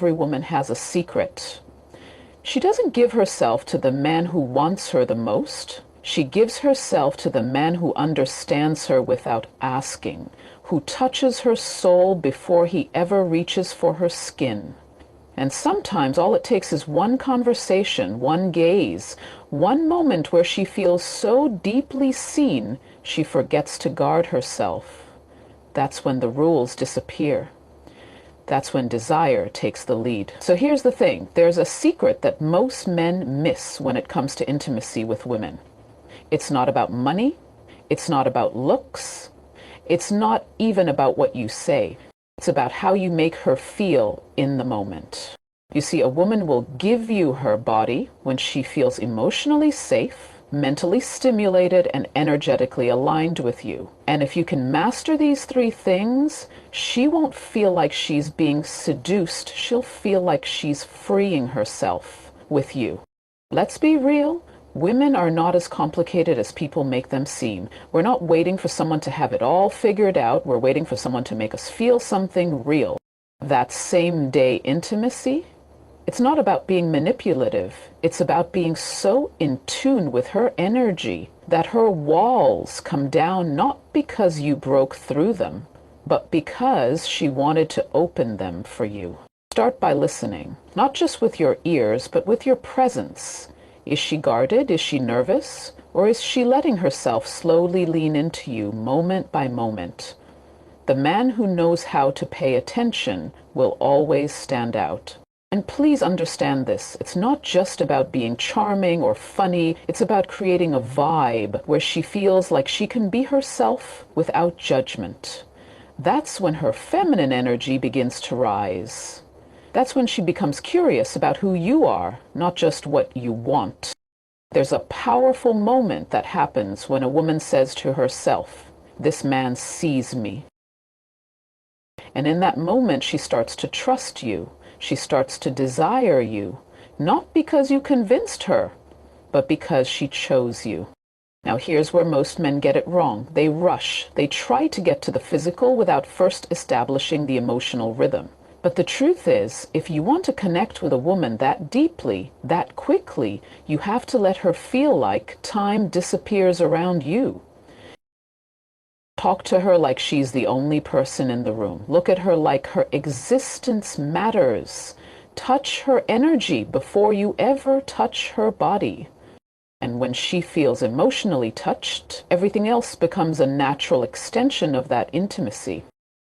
every woman has a secret. She doesn't give herself to the man who wants her the most. She gives herself to the man who understands her without asking, who touches her soul before he ever reaches for her skin. And sometimes all it takes is one conversation, one gaze, one moment where she feels so deeply seen she forgets to guard herself. That's when the rules disappear. That's when desire takes the lead. So here's the thing. There's a secret that most men miss when it comes to intimacy with women. It's not about money. It's not about looks. It's not even about what you say. It's about how you make her feel in the moment. You see, a woman will give you her body when she feels emotionally safe, mentally stimulated, and energetically aligned with you. And if you can master these three things, she won't feel like she's being seduced. She'll feel like she's freeing herself with you. Let's be real. Women are not as complicated as people make them seem. We're not waiting for someone to have it all figured out. We're waiting for someone to make us feel something real. That same day intimacy, it's not about being manipulative. It's about being so in tune with her energy that her walls come down not because you broke through them, but because she wanted to open them for you. Start by listening, not just with your ears, but with your presence. Is she guarded? Is she nervous? Or is she letting herself slowly lean into you moment by moment? The man who knows how to pay attention will always stand out. And please understand this. It's not just about being charming or funny. It's about creating a vibe where she feels like she can be herself without judgment. That's when her feminine energy begins to rise. That's when she becomes curious about who you are, not just what you want. There's a powerful moment that happens when a woman says to herself, "This man sees me." And in that moment, she starts to trust you. She starts to desire you, not because you convinced her, but because she chose you. Now here's where most men get it wrong. They rush. They try to get to the physical without first establishing the emotional rhythm. But the truth is, if you want to connect with a woman that deeply, that quickly, you have to let her feel like time disappears around you. Talk to her like she's the only person in the room. Look at her like her existence matters. Touch her energy before you ever touch her body. And when she feels emotionally touched, everything else becomes a natural extension of that intimacy.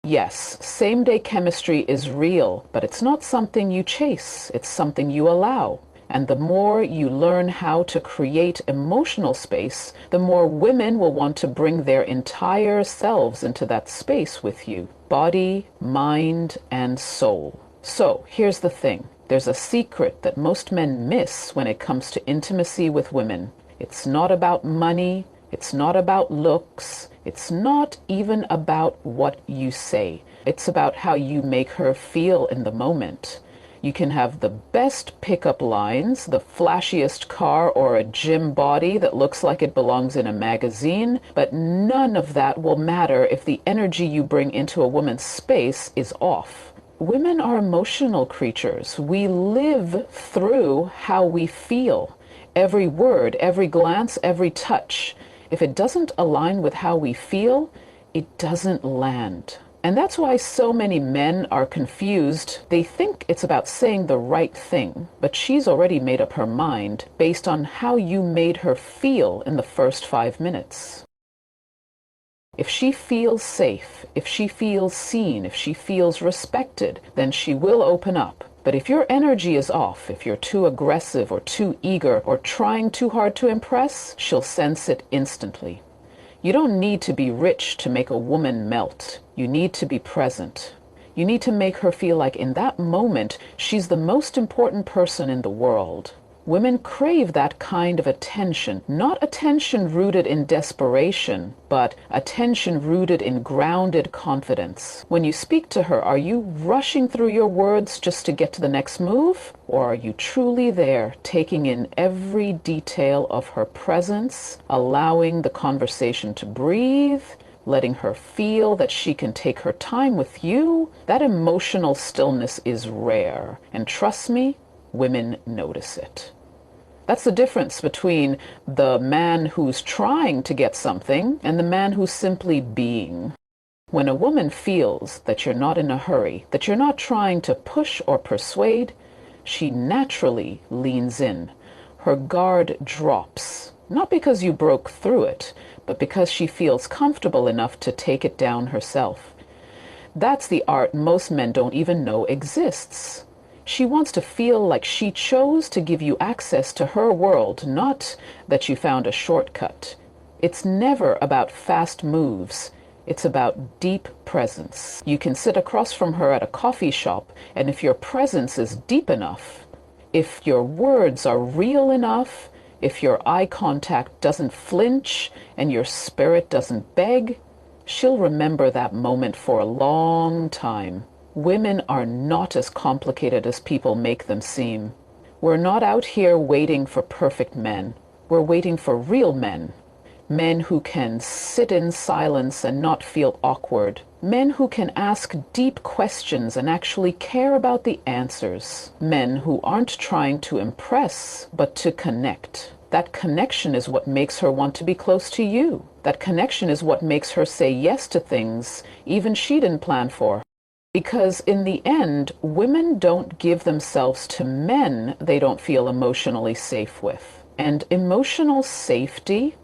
Yes, same-day chemistry is real, but it's not something you chase. It's something you allow. And the more you learn how to create emotional space, the more women will want to bring their entire selves into that space with you. Body, mind, and soul. So here's the thing. There's a secret that most men miss when it comes to intimacy with women. It's not about money. It's not about looks. It's not even about what you say. It's about how you make her feel in the moment. You can have the best pickup lines, the flashiest car, or a gym body that looks like it belongs in a magazine, but none of that will matter if the energy you bring into a woman's space is off. Women are emotional creatures. We live through how we feel. Every word, every glance, every touch. If it doesn't align with how we feel, it doesn't land. And that's why so many men are confused. They think it's about saying the right thing, but she's already made up her mind based on how you made her feel in the first 5 minutes. If she feels safe, if she feels seen, if she feels respected, then she will open up. But if your energy is off, if you're too aggressive or too eager or trying too hard to impress, she'll sense it instantly. You don't need to be rich to make a woman melt. You need to be present. You need to make her feel like in that moment, she's the most important person in the world. Women crave that kind of attention, not attention rooted in desperation, but attention rooted in grounded confidence. When you speak to her, are you rushing through your words just to get to the next move? Or are you truly there, taking in every detail of her presence, allowing the conversation to breathe, letting her feel that she can take her time with you, that emotional stillness is rare. And trust me, women notice it. That's the difference between the man who's trying to get something and the man who's simply being. When a woman feels that you're not in a hurry, that you're not trying to push or persuade, she naturally leans in. Her guard drops, not because you broke through it, but because she feels comfortable enough to take it down herself. That's the art most men don't even know exists. She wants to feel like she chose to give you access to her world, not that you found a shortcut. It's never about fast moves. It's about deep presence. You can sit across from her at a coffee shop, and if your presence is deep enough, if your words are real enough, if your eye contact doesn't flinch and your spirit doesn't beg, she'll remember that moment for a long time. Women are not as complicated as people make them seem. We're not out here waiting for perfect men. We're waiting for real men. Men who can sit in silence and not feel awkward. Men who can ask deep questions and actually care about the answers. Men who aren't trying to impress, but to connect. That connection is what makes her want to be close to you. That connection is what makes her say yes to things even she didn't plan for. Because in the end, women don't give themselves to men they don't feel emotionally safe with. And emotional safety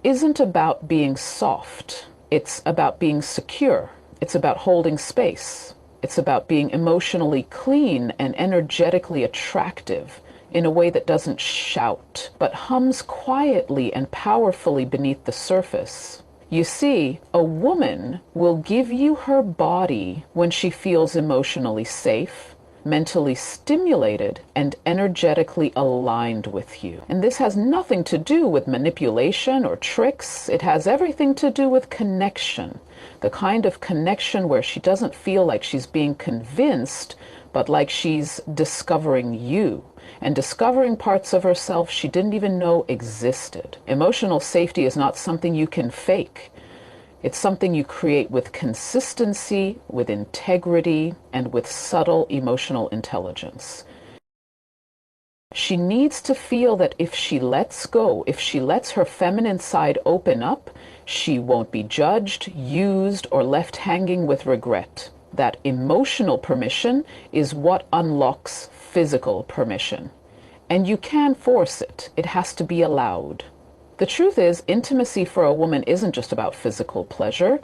isn't about being soft. It's about being secure. It's about holding space. It's about being emotionally clean and energetically attractive in a way that doesn't shout, but hums quietly and powerfully beneath the surface. You see, a woman will give you her body when she feels emotionally safe, mentally stimulated, and energetically aligned with you. And this has nothing to do with manipulation or tricks. It has everything to do with connection. The kind of connection where she doesn't feel like she's being convinced, but like she's discovering you and discovering parts of herself she didn't even know existed. Emotional safety is not something you can fake. It's something you create with consistency, with integrity, and with subtle emotional intelligence. She needs to feel that if she lets go, if she lets her feminine side open up, she won't be judged, used, or left hanging with regret. That emotional permission is what unlocks physical permission. And you can't force it. It has to be allowed. The truth is, intimacy for a woman isn't just about physical pleasure.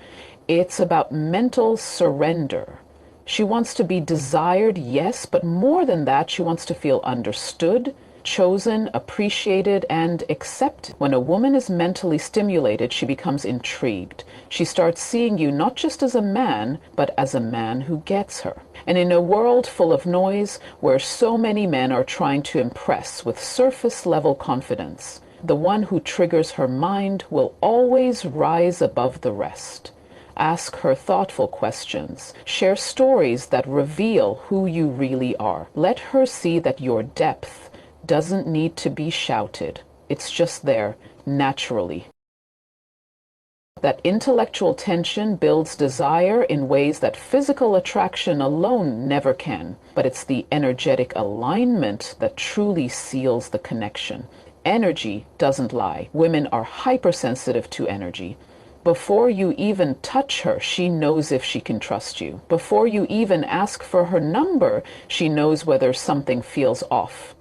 It's about mental surrender. She wants to be desired, yes, but more than that, she wants to feel understood, chosen, appreciated, and accepted. When a woman is mentally stimulated, she becomes intrigued. She starts seeing you not just as a man, but as a man who gets her. And in a world full of noise, where so many men are trying to impress with surface-level confidence, the one who triggers her mind will always rise above the rest. Ask her thoughtful questions. Share stories that reveal who you really are. Let her see that your depth doesn't need to be shouted. It's just there, naturally. That intellectual tension builds desire in ways that physical attraction alone never can. But it's the energetic alignment that truly seals the connection. Energy doesn't lie. Women are hypersensitive to energy. Before you even touch her, she knows if she can trust you. Before you even ask for her number, she knows whether something feels off.